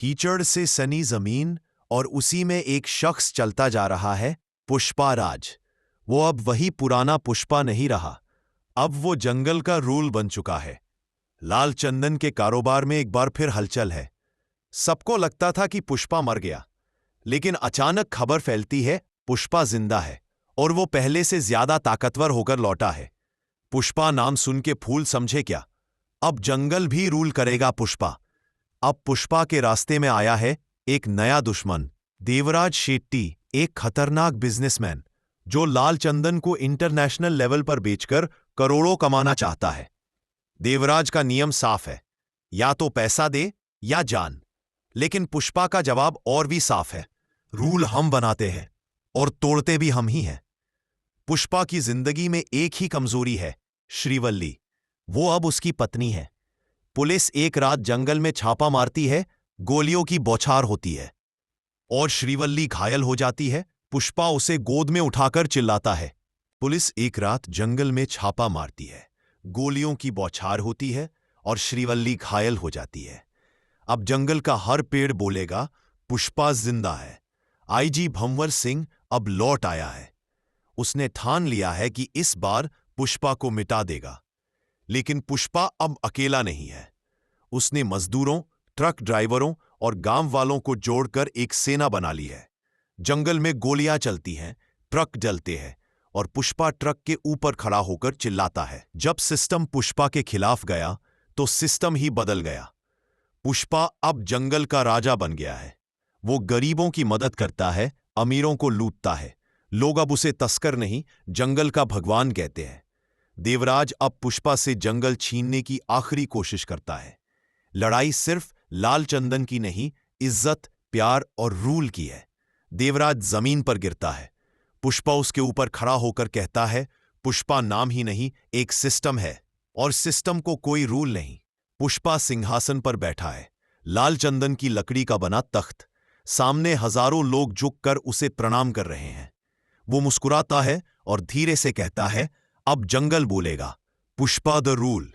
कीचड़ से सनी जमीन और उसी में एक शख्स चलता जा रहा है, पुष्पा राज। वो अब वही पुराना पुष्पा नहीं रहा। अब वो जंगल का रूल बन चुका है। लाल चंदन के कारोबार में एक बार फिर हलचल है। सबको लगता था कि पुष्पा मर गया, लेकिन अचानक खबर फैलती है पुष्पा जिंदा है और वो पहले से ज्यादा ताकतवर होकर लौटा है। पुष्पा नाम सुन के फूल समझे क्या? अब जंगल भी रूल करेगा पुष्पा। अब पुष्पा के रास्ते में आया है एक नया दुश्मन, देवराज शेट्टी, एक खतरनाक बिजनेसमैन जो लाल चंदन को इंटरनेशनल लेवल पर बेचकर करोड़ों कमाना चाहता है। देवराज का नियम साफ है, या तो पैसा दे या जान। लेकिन पुष्पा का जवाब और भी साफ है, रूल हम बनाते हैं और तोड़ते भी हम ही हैं। पुष्पा की जिंदगी में एक ही कमजोरी है, श्रीवल्ली। वो अब उसकी पत्नी है। पुलिस एक रात जंगल में छापा मारती है, गोलियों की बौछार होती है और श्रीवल्ली घायल हो जाती है। पुष्पा उसे गोद में उठाकर चिल्लाता है। पुलिस एक रात जंगल में छापा मारती है, गोलियों की बौछार होती है और श्रीवल्ली घायल हो जाती है। अब जंगल का हर पेड़ बोलेगा पुष्पा जिंदा है। आईजी भंवर सिंह अब लौट आया है। उसने ठान लिया है कि इस बार पुष्पा को मिटा देगा। लेकिन पुष्पा अब अकेला नहीं है। उसने मजदूरों, ट्रक ड्राइवरों और गांव वालों को जोड़कर एक सेना बना ली है। जंगल में गोलियां चलती हैं, ट्रक जलते हैं और पुष्पा ट्रक के ऊपर खड़ा होकर चिल्लाता है। जब सिस्टम पुष्पा के खिलाफ गया तो सिस्टम ही बदल गया। पुष्पा अब जंगल का राजा बन गया है। वो गरीबों की मदद करता है, अमीरों को लूटता है। लोग अब उसे तस्कर नहीं, जंगल का भगवान कहते हैं। देवराज अब पुष्पा से जंगल छीनने की आखिरी कोशिश करता है। लड़ाई सिर्फ लाल चंदन की नहीं, इज्जत, प्यार और रूल की है। देवराज जमीन पर गिरता है। पुष्पा उसके ऊपर खड़ा होकर कहता है, पुष्पा नाम ही नहीं, एक सिस्टम है और सिस्टम को कोई रूल नहीं। पुष्पा सिंहासन पर बैठा है, लाल चंदन की लकड़ी का बना तख्त। सामने हजारों लोग झुककर उसे प्रणाम कर रहे हैं। वो मुस्कुराता है और धीरे से कहता है, अब जंगल बोलेगा, पुष्पा द रूल।